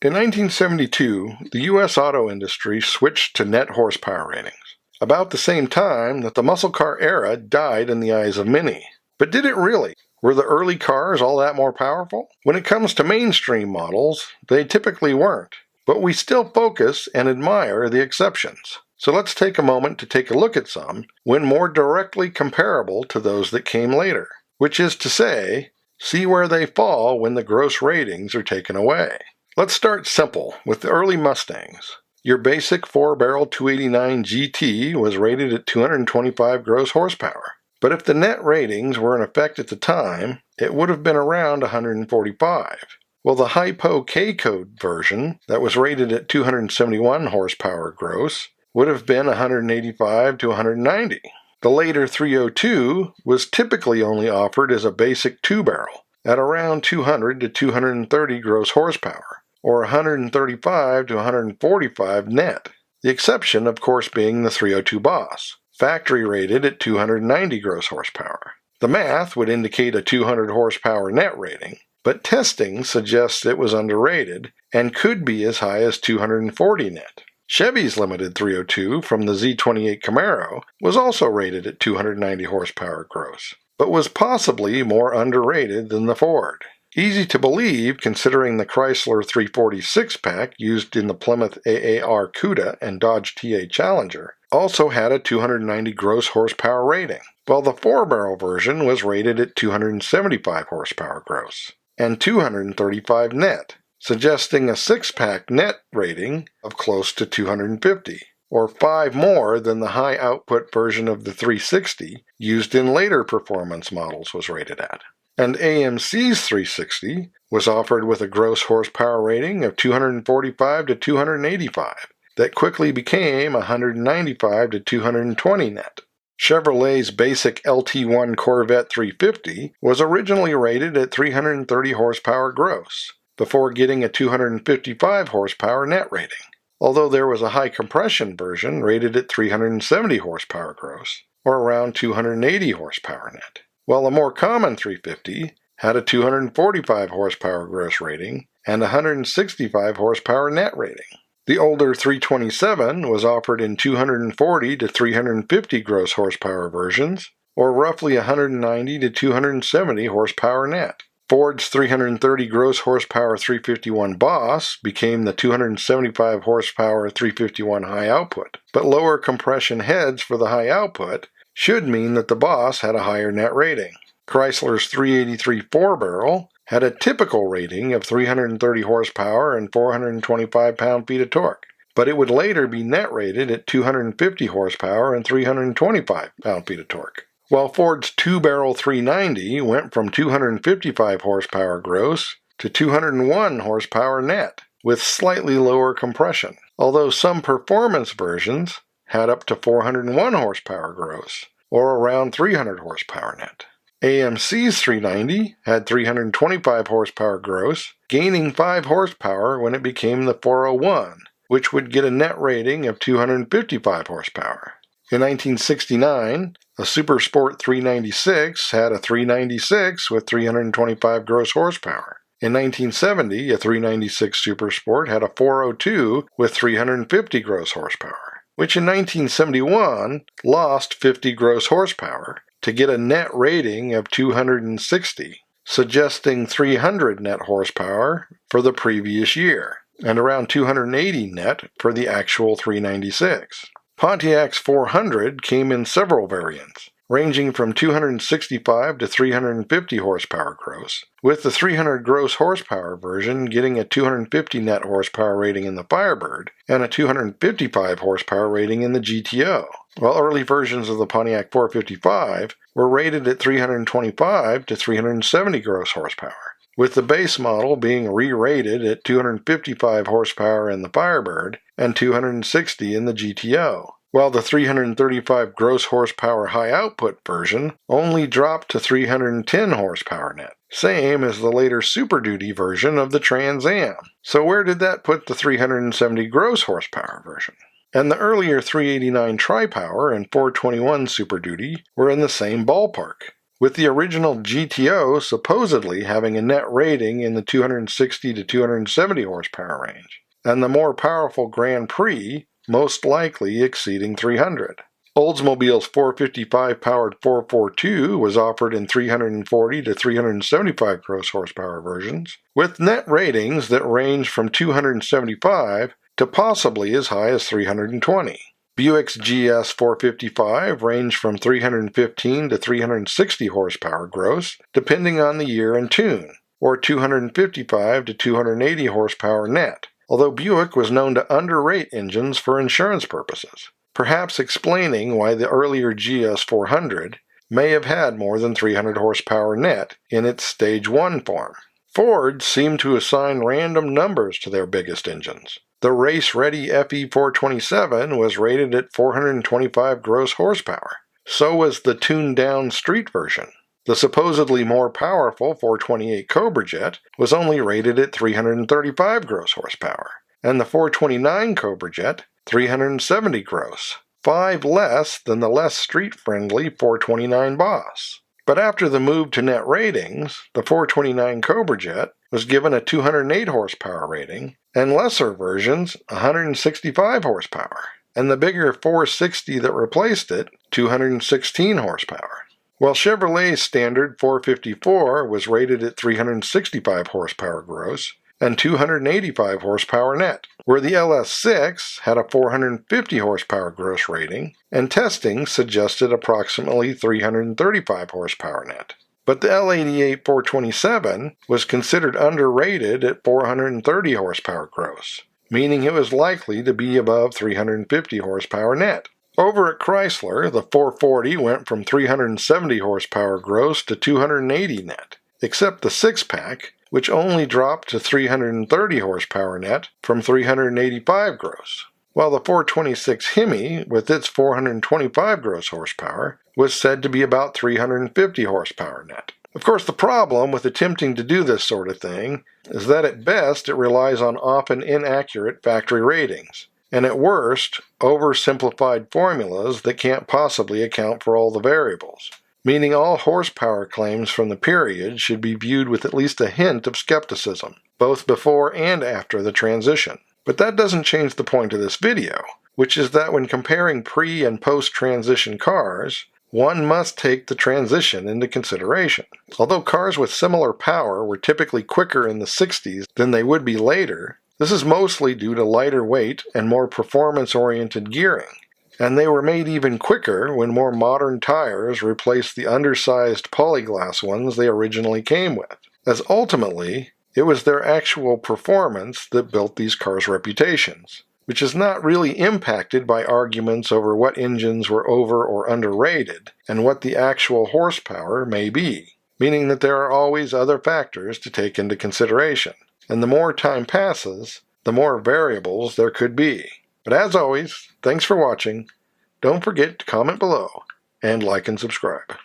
In 1972, the U.S. auto industry switched to net horsepower ratings, about the same time that the muscle car era died in the eyes of many. But did it really? Were the early cars all that more powerful? When it comes to mainstream models, they typically weren't. But we still focus and admire the exceptions. So let's take a moment to take a look at some when more directly comparable to those that came later, which is to say, see where they fall when the gross ratings are taken away. Let's start simple with the early Mustangs. Your basic 4-barrel 289 GT was rated at 225 gross horsepower. But if the net ratings were in effect at the time, it would have been around 145. Well, the Hypo K-Code version that was rated at 271 horsepower gross would have been 185 to 190. The later 302 was typically only offered as a basic 2-barrel at around 200 to 230 gross horsepower, or 135 to 145 net. The exception, of course, being the 302 Boss, factory rated at 290 gross horsepower. The math would indicate a 200 horsepower net rating, but testing suggests it was underrated and could be as high as 240 net. Chevy's limited 302 from the Z28 Camaro was also rated at 290 horsepower gross, but was possibly more underrated than the Ford. Easy to believe considering the Chrysler 346 pack used in the Plymouth AAR Cuda and Dodge TA Challenger also had a 290 gross horsepower rating, while the 4-barrel version was rated at 275 horsepower gross and 235 net, suggesting a 6-pack net rating of close to 250, or 5 more than the high-output version of the 360 used in later performance models was rated at. And AMC's 360 was offered with a gross horsepower rating of 245 to 285 that quickly became 195 to 220 net. Chevrolet's basic LT1 Corvette 350 was originally rated at 330 horsepower gross, before getting a 255 horsepower net rating, although there was a high compression version rated at 370 horsepower gross, or around 280 horsepower net, while a more common 350 had a 245 horsepower gross rating and 165 horsepower net rating. The older 327 was offered in 240 to 350 gross horsepower versions, or roughly 190 to 270 horsepower net. Ford's 330 gross horsepower 351 Boss became the 275 horsepower 351 high output, but lower compression heads for the high output should mean that the Boss had a higher net rating. Chrysler's 383 4-barrel had a typical rating of 330 horsepower and 425 pound-feet of torque, but it would later be net rated at 250 horsepower and 325 pound-feet of torque. While Ford's 2-barrel 390 went from 255 horsepower gross to 201 horsepower net, with slightly lower compression, although some performance versions had up to 401 horsepower gross, or around 300 horsepower net. AMC's 390 had 325 horsepower gross, gaining 5 horsepower when it became the 401, which would get a net rating of 255 horsepower. In 1969, a Super Sport 396 had a 396 with 325 gross horsepower. In 1970, a 396 Super Sport had a 402 with 350 gross horsepower, which in 1971 lost 50 gross horsepower to get a net rating of 260, suggesting 300 net horsepower for the previous year, and around 280 net for the actual 396. Pontiac's 400 came in several variants, ranging from 265 to 350 horsepower gross, with the 300 gross horsepower version getting a 250 net horsepower rating in the Firebird and a 255 horsepower rating in the GTO, while early versions of the Pontiac 455 were rated at 325 to 370 gross horsepower, with the base model being re-rated at 255 horsepower in the Firebird and 260 in the GTO, while the 335 gross horsepower high output version only dropped to 310 horsepower net, same as the later Super Duty version of the Trans Am. So where did that put the 370 gross horsepower version? And the earlier 389 Tri-Power and 421 Super Duty were in the same ballpark, with the original GTO supposedly having a net rating in the 260 to 270 horsepower range, and the more powerful Grand Prix most likely exceeding 300. Oldsmobile's 455-powered 442 was offered in 340 to 375 gross horsepower versions, with net ratings that range from 275 to possibly as high as 320. Buick's GS 455 ranged from 315 to 360 horsepower gross, depending on the year and tune, or 255 to 280 horsepower net, although Buick was known to underrate engines for insurance purposes, perhaps explaining why the earlier GS 400 may have had more than 300 horsepower net in its Stage 1 form. Ford seemed to assign random numbers to their biggest engines. The race-ready FE 427 was rated at 425 gross horsepower. So was the tuned-down street version. The supposedly more powerful 428 Cobra Jet was only rated at 335 gross horsepower, and the 429 Cobra Jet 370 gross, 5 less than the less street-friendly 429 Boss. But after the move to net ratings, the 429 Cobra Jet was given a 208 horsepower rating, and lesser versions 165 horsepower, and the bigger 460 that replaced it 216 horsepower. While Chevrolet's standard 454 was rated at 365 horsepower gross and 285 horsepower net, where the LS6 had a 450 horsepower gross rating, and testing suggested approximately 335 horsepower net. But the L88 427 was considered underrated at 430 horsepower gross, meaning it was likely to be above 350 horsepower net. Over at Chrysler, the 440 went from 370 horsepower gross to 280 net, except the 6-pack, which only dropped to 330 horsepower net from 385 gross, while the 426 Hemi, with its 425 gross horsepower, was said to be about 350 horsepower net. Of course, the problem with attempting to do this sort of thing is that at best it relies on often inaccurate factory ratings, and at worst, oversimplified formulas that can't possibly account for all the variables, meaning all horsepower claims from the period should be viewed with at least a hint of skepticism, both before and after the transition. But that doesn't change the point of this video, which is that when comparing pre- and post-transition cars, one must take the transition into consideration. Although cars with similar power were typically quicker in the 60s than they would be later, this is mostly due to lighter weight and more performance-oriented gearing, and they were made even quicker when more modern tires replaced the undersized polyglass ones they originally came with, as ultimately it was their actual performance that built these cars' reputations, which is not really impacted by arguments over what engines were over or underrated and what the actual horsepower may be, meaning that there are always other factors to take into consideration, and the more time passes, the more variables there could be. But as always, thanks for watching. Don't forget to comment below and like and subscribe.